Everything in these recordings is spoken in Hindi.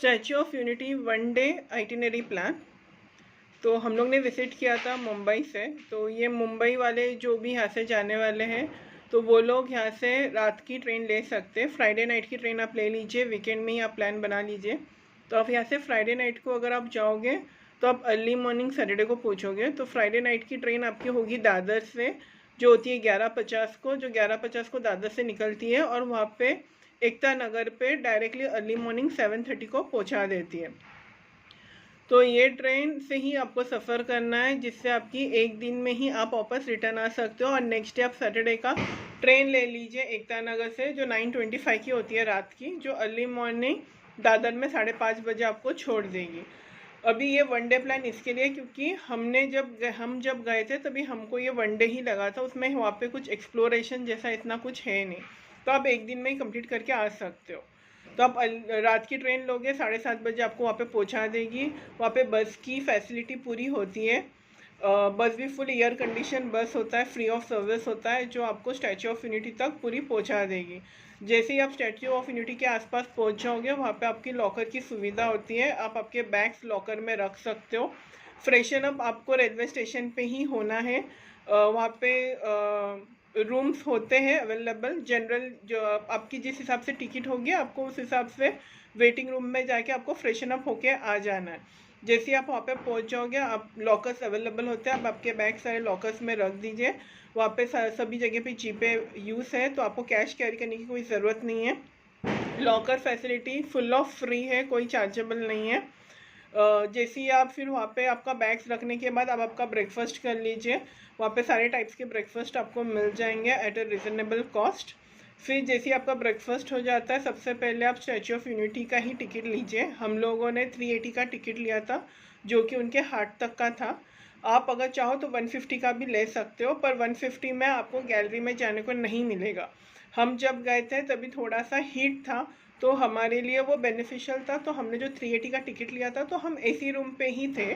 Statue of unity 1 day itinerary plan. तो हम लोग ने विज़िट किया था मुंबई से। तो ये मुंबई वाले जो भी यहाँ से जाने वाले हैं तो वो लोग यहाँ से रात की ट्रेन ले सकते हैं। फ्राइडे नाइट की ट्रेन आप ले लीजिए, वीकेंड में ही आप प्लान बना लीजिए। तो आप यहाँ से फ्राइडे नाइट को अगर आप जाओगे तो आप अर्ली मॉर्निंग सैटरडे को पहुँचोगे। तो फ्राइडे नाइट की ट्रेन आपकी होगी दादर से, जो होती है 11:50 को, जो 11:50 को दादर से निकलती है और वहाँ पे एकता नगर पे डायरेक्टली अर्ली मॉर्निंग 7:30 को पहुँचा देती है। तो ये ट्रेन से ही आपको सफ़र करना है, जिससे आपकी एक दिन में ही आप वापस रिटर्न आ सकते हो। और नेक्स्ट डे आप सैटरडे का ट्रेन ले लीजिए एकता नगर से, जो 9:25 की होती है रात की, जो अर्ली मॉर्निंग दादर में 5:30 बजे आपको छोड़ देगी। अभी ये 1 डे प्लान इसके लिए क्योंकि हम जब गए थे तभी हमको ये 1 डे ही लगा था। उसमें वहाँ पे कुछ एक्सप्लोरेशन जैसा इतना कुछ है नहीं, तो आप एक दिन में ही कंप्लीट करके आ सकते हो। तो आप रात की ट्रेन लोगे, 7:30 बजे आपको वहाँ पे पहुँचा देगी। वहाँ पे बस की फैसिलिटी पूरी होती है। बस भी फुल एयर कंडीशन बस होता है, फ्री ऑफ सर्विस होता है, जो आपको स्टैच्यू ऑफ यूनिटी तक पूरी पहुँचा देगी। जैसे ही आप स्टैच्यू ऑफ यूनिटी के आसपास पहुँच जाओगे, वहाँ पे आपकी लॉकर की सुविधा होती है। आप आपके बैग्स लॉकर में रख सकते हो। फ्रेशन अप आपको रेलवे स्टेशन पे ही होना है। वहाँ पे रूम्स होते हैं अवेलेबल। जनरल जो आपकी जिस हिसाब से टिकट होगी, आपको उस हिसाब से वेटिंग रूम में जाके आपको फ्रेशन अप होके आ जाना है। जैसे ही आप वहाँ पे पहुँच जाओगे, आप लॉकर्स अवेलेबल होते हैं, आप आपके बैग सारे लॉकर्स में रख दीजिए। वहाँ पे सभी जगह पे जीपे यूज़ है, तो आपको कैश कैरी करने की कोई ज़रूरत नहीं है। Locker facility full of free है, कोई चार्जेबल नहीं है। जैसे ही आप फिर वहाँ पे आपका बैग्स रखने के बाद आप आपका ब्रेकफास्ट कर लीजिए। वहाँ पे सारे टाइप्स के ब्रेकफास्ट आपको मिल जाएंगे एट अ रिजनेबल कॉस्ट। फिर जैसे ही आपका ब्रेकफास्ट हो जाता है, सबसे पहले आप स्टैच्यू ऑफ यूनिटी का ही टिकट लीजिए। हम लोगों ने 380 का टिकट लिया था, जो कि उनके हार्ट तक का था। आप अगर चाहो तो 150 का भी ले सकते हो, पर 150 में आपको गैलरी में जाने को नहीं मिलेगा। हम जब गए थे तभी थोड़ा सा हीट था, तो हमारे लिए वो बेनिफिशियल था। तो हमने जो 380 का टिकट लिया था, तो हम एसी रूम पे ही थे।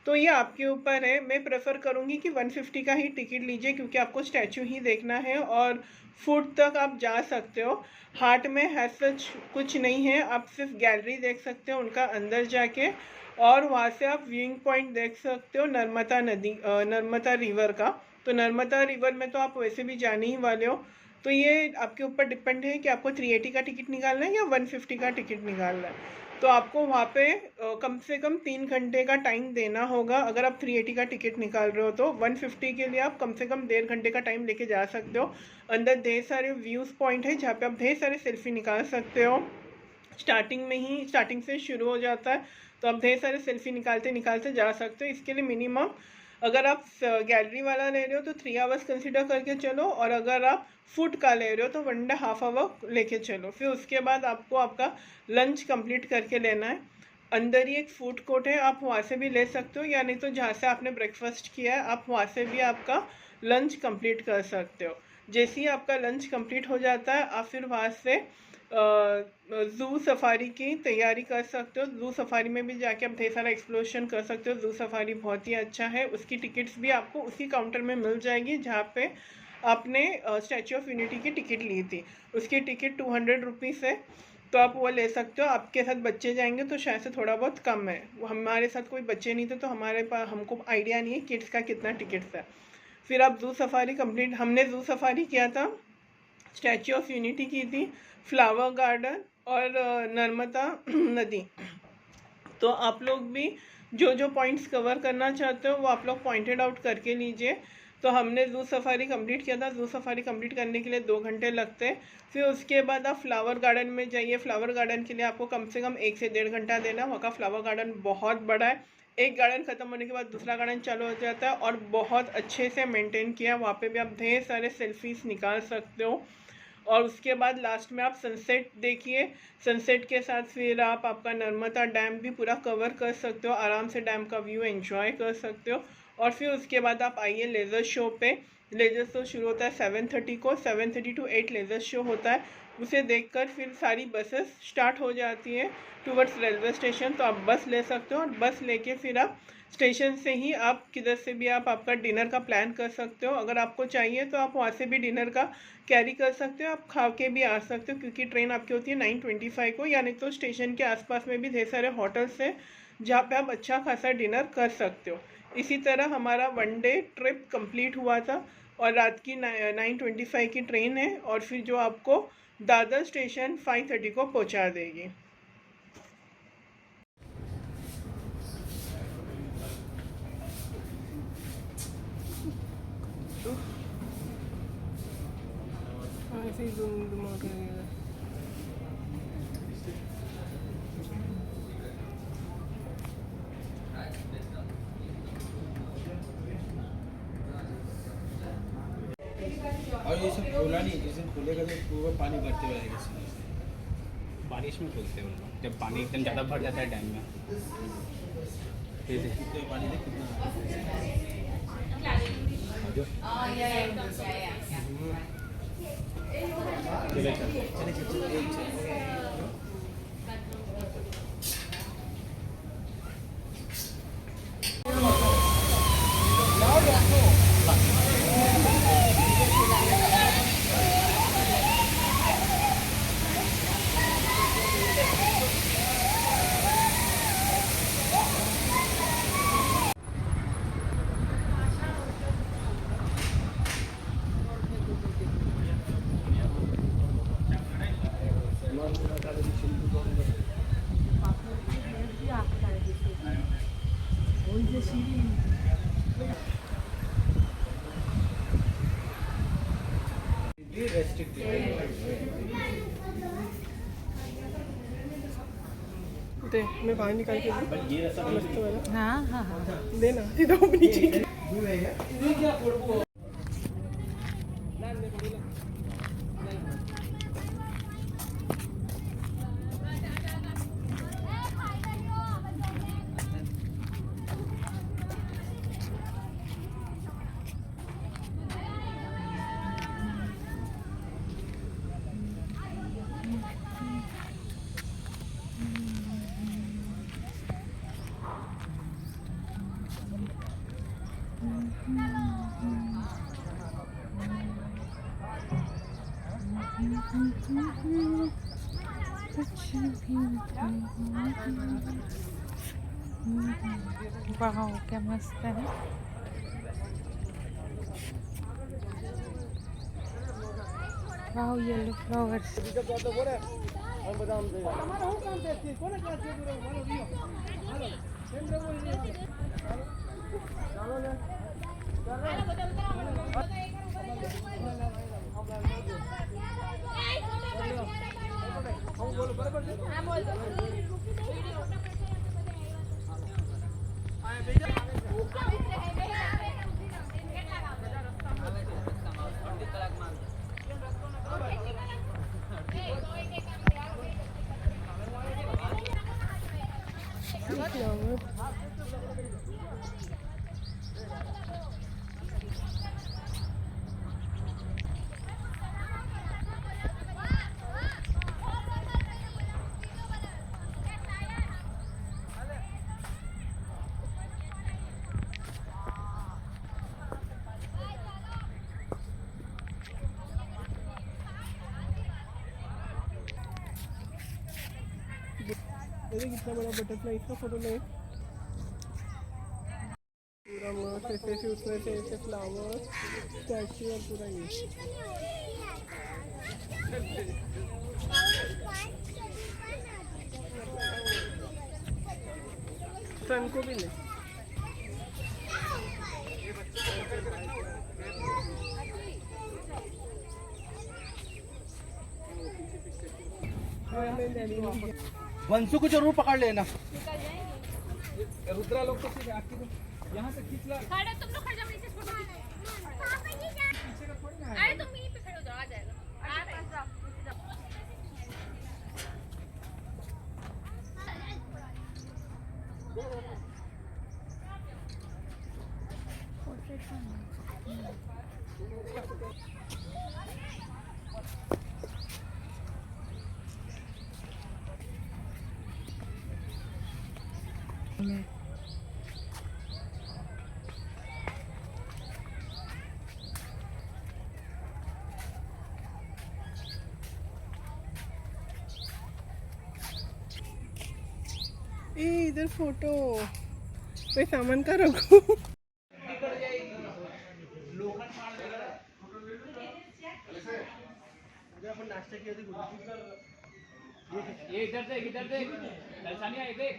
तो ये आपके ऊपर है। मैं प्रेफर करूँगी कि 150 का ही टिकट लीजिए, क्योंकि आपको स्टैचू ही देखना है और फुट तक आप जा सकते हो। हार्ट में है सच कुछ नहीं है, आप सिर्फ गैलरी देख सकते हो उनका अंदर जाके, और वहाँ से आप व्यूइंग पॉइंट देख सकते हो नर्मदा रिवर का। तो नर्मदा रिवर में तो आप वैसे भी जाने ही वाले हो। तो ये आपके ऊपर डिपेंड है कि आपको 380 का टिकट निकालना है या 150 का टिकट निकालना है। तो आपको वहाँ पे कम से कम 3 घंटे का टाइम देना होगा। अगर आप 380 का टिकट निकाल रहे हो तो 150 के लिए आप कम से कम 1.5 घंटे का टाइम लेके जा सकते हो। अंदर ढेर सारे व्यूज़ पॉइंट है, जहाँ पे आप ढेर सारे सेल्फी निकाल सकते हो। स्टार्टिंग से शुरू हो जाता है, तो आप ढेर सारे सेल्फी निकालते निकालते जा सकते हो। इसके लिए मिनिमम अगर आप गैलरी वाला ले रहे हो तो 3 आवर्स कंसिडर करके चलो, और अगर आप फूड का ले रहे हो तो 1.5 आवर लेके चलो। फिर उसके बाद आपको आपका लंच कंप्लीट करके लेना है। अंदर ही एक फूड कोर्ट है, आप वहाँ से भी ले सकते हो, या नहीं तो जहाँ से आपने ब्रेकफास्ट किया है आप वहाँ से भी आपका लंच कंप्लीट कर सकते हो। जैसे ही आपका लंच कंप्लीट हो जाता है, आप फिर वहाँ से ज़ू सफारी की तैयारी कर सकते हो। ज़ू सफारी में भी जाके आप ढेर सारा एक्सप्लोरेशन कर सकते हो। ज़ू सफारी बहुत ही अच्छा है। उसकी टिकट्स भी आपको उसी काउंटर में मिल जाएगी जहाँ पे आपने स्टैच्यू ऑफ यूनिटी की टिकट ली थी। उसकी टिकट 200 रुपीज़ है, तो आप वो ले सकते हो। आपके साथ बच्चे जाएंगे तो शायद से थोड़ा बहुत कम है। हमारे साथ कोई बच्चे नहीं थे, तो हमको आइडिया नहीं है किड्स का कितना टिकट्स है। फिर आप ज़ू सफारी हमने ज़ू सफारी किया था, स्टैच्यू ऑफ यूनिटी की थी, फ्लावर गार्डन और नर्मदा नदी। तो आप लोग भी जो जो पॉइंट्स कवर करना चाहते हो वो आप लोग पॉइंटेड आउट करके लीजिए। तो हमने ज़ू सफारी कंप्लीट किया था। ज़ू सफारी कंप्लीट करने के लिए 2 घंटे लगते हैं। फिर उसके बाद आप फ्लावर गार्डन में जाइए। फ्लावर गार्डन के लिए आपको कम से कम 1 से 1.5 घंटा देना है। वहाँ का फ्लावर गार्डन बहुत बड़ा है। एक गार्डन ख़त्म होने के बाद दूसरा गार्डन चालू हो जाता है, और बहुत अच्छे से मेंटेन किया है। वहाँ पे भी आप ढेर सारे सेल्फीज़ निकाल सकते हो। और उसके बाद लास्ट में आप सनसेट देखिए। सनसेट के साथ फिर आप आपका नर्मदा डैम भी पूरा कवर कर सकते हो, आराम से डैम का व्यू एंजॉय कर सकते हो। और फिर उसके बाद आप आइए लेज़र शो पे। लेज़र शो शुरू होता है 7:30 को, 7:30 to 8 लेज़र शो होता है। उसे देखकर फिर सारी बसेस स्टार्ट हो जाती है टूवर्ड्स रेलवे स्टेशन। तो आप बस ले सकते हो, और बस लेके फिर आप स्टेशन से ही आप किधर से भी आप आपका डिनर का प्लान कर सकते हो। अगर आपको चाहिए तो आप वहाँ से भी डिनर का कैरी कर सकते हो, आप खा के भी आ सकते हो, क्योंकि ट्रेन आपकी होती है 9:25 को। यानी तो स्टेशन के आसपास में भी ढेर सारे होटल्स हैं जहाँ पे आप अच्छा खासा डिनर कर सकते हो। इसी तरह हमारा 1 डे ट्रिप कंप्लीट हुआ था और रात की 9:25 की ट्रेन है और फिर जो आपको दादर स्टेशन 5:30 को पहुँचा देगी। ऐसे ही दिमाग लगेगा। और ये सब खोला नहीं, जिस दिन खोलेगा तो पूरा पानी भरते रहेगा इसमें। बारिश में खोलते हैं उन लोग, जब पानी एकदम ज़्यादा भर जाता है डैम में। कितने पानी दे कितना चले दे मैं बाहर निकाल के दूँ? ये ऐसा मस्त वाला हाँ हाँ हाँ देना सीधा ऊपर नीचे। वाह क्या मस्त है। वाह येलो फ्लावर्स। अरे कितना बड़ा बटरफ्लाई, इसका फोटो ले। पूरा मस्त ऐसे ऐसे उसमें से ऐसे फ्लावर स्टैचू और पूरा ये सन को भी ले। वंशु को जरूर पकड़ लेना। रुद्रा लोग को ठीक है, आपकी यहाँ से खींच ला। खड़े तुम लोग खड़े जाओ नीचे फोटो खींचो। अरे तुम यहीं पे खड़े हो जाओ, आ जाएगा। आ रहे हैं। ए इधर फोटो कोई सामान का रखो। ये इधर देख दर्शनिया ये देख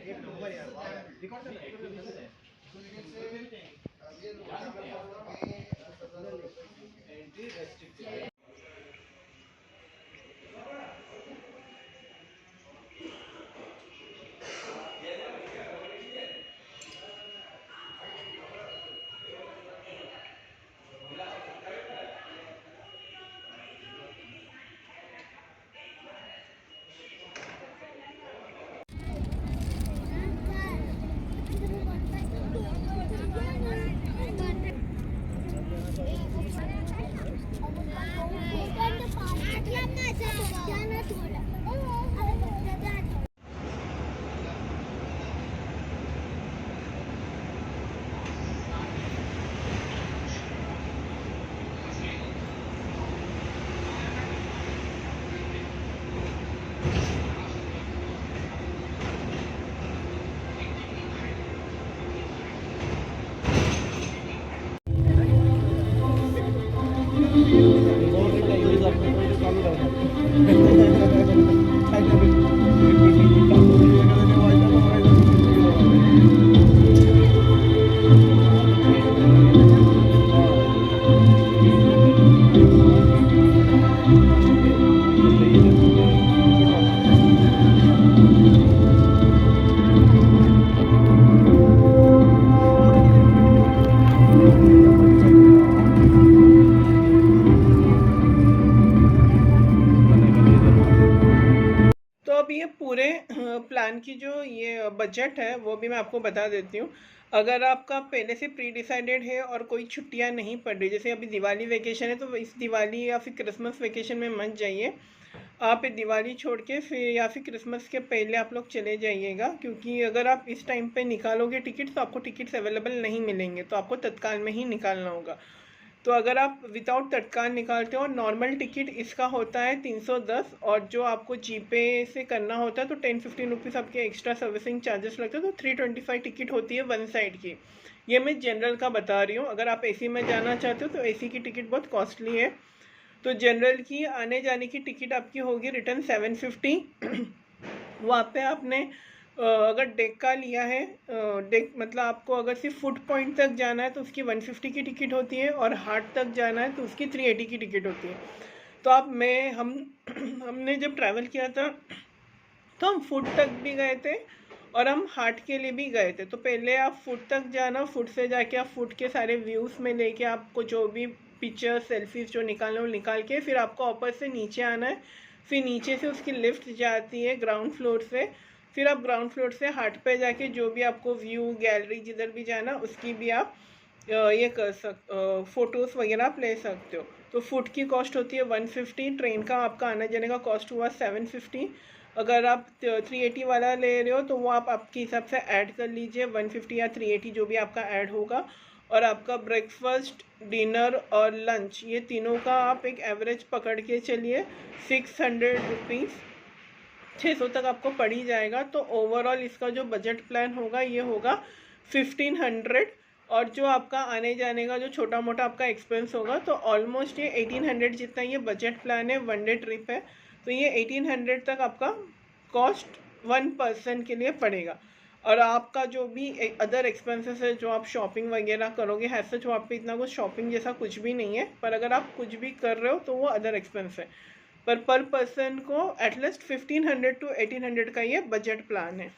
पूरे प्लान की जो ये बजट है वो भी मैं आपको बता देती हूँ। अगर आपका पहले से प्री डिसाइडेड है और कोई छुट्टियाँ नहीं पड़ रही, जैसे अभी दिवाली वेकेशन है, तो इस दिवाली या फिर क्रिसमस वेकेशन में मत जाइए। आप दिवाली छोड़ के फिर या फिर क्रिसमस के पहले आप लोग चले जाइएगा, क्योंकि अगर आप इस टाइम पे निकालोगे टिकट तो आपको टिकट्स अवेलेबल नहीं मिलेंगे, तो आपको तत्काल में ही निकालना होगा। तो अगर आप विदाउट तत्काल निकालते हो, नॉर्मल टिकट इसका होता है 310, और जो आपको जीपे से करना होता है तो 10-15 रुपीज़ आपके एक्स्ट्रा सर्विसिंग चार्जेस लगते हैं, तो 325 टिकट होती है वन साइड की। ये मैं जनरल का बता रही हूँ। अगर आप एसी में जाना चाहते हो तो एसी की टिकट बहुत कॉस्टली है। तो जनरल की आने जाने की टिकट आपकी होगी रिटर्न 750। वहाँ पे आपने अगर डेक का लिया है, डेक मतलब आपको अगर सिर्फ फुट पॉइंट तक जाना है तो उसकी 150 की टिकट होती है, और हार्ट तक जाना है तो उसकी 380 की टिकट होती है। तो हमने जब ट्रैवल किया था तो हम फुट तक भी गए थे और हम हार्ट के लिए भी गए थे। तो पहले आप फुट तक जाना, फुट से जाके आप फुट के सारे व्यूज़ में लेके आपको जो भी पिक्चर सेल्फीज जो निकालना हो निकाल के फिर आपको ऊपर से नीचे आना है। फिर नीचे से उसकी लिफ्ट जाती है ग्राउंड फ्लोर से, फिर आप ग्राउंड फ्लोर से हार्ट पे जाके जो भी आपको व्यू गैलरी जिधर भी जाना उसकी भी आप ये कर फ़ोटोज़ वगैरह आप ले सकते हो। तो फुट की कॉस्ट होती है 150, ट्रेन का आपका आने जाने का कॉस्ट हुआ 750। अगर आप 380 वाला ले रहे हो तो वो आप आपके हिसाब से ऐड कर लीजिए, 150 या 380 जो भी आपका ऐड होगा। और आपका ब्रेकफास्ट, डिनर और लंच ये तीनों का आप एक एवरेज पकड़ के चलिए 600 रुपीज़, 600 तक आपको पड़ ही जाएगा। तो ओवरऑल इसका जो बजट प्लान होगा ये होगा 1500, और जो आपका आने जाने का जो छोटा मोटा आपका एक्सपेंस होगा तो ऑलमोस्ट ये 1800 जितना ये बजट प्लान है, वन डे ट्रिप है। तो ये 1800 तक आपका कॉस्ट 1 पर्सन के लिए पड़ेगा। और आपका जो भी अदर एक्सपेंसेस है जो आप शॉपिंग वगैरह करोगे, है सच वहाँ पे इतना कुछ शॉपिंग जैसा कुछ भी नहीं है, पर अगर आप कुछ भी कर रहे हो तो वो अदर एक्सपेंस है। पर पर्सन को एटलीस्ट 1500 to 1800 का ये बजट प्लान है।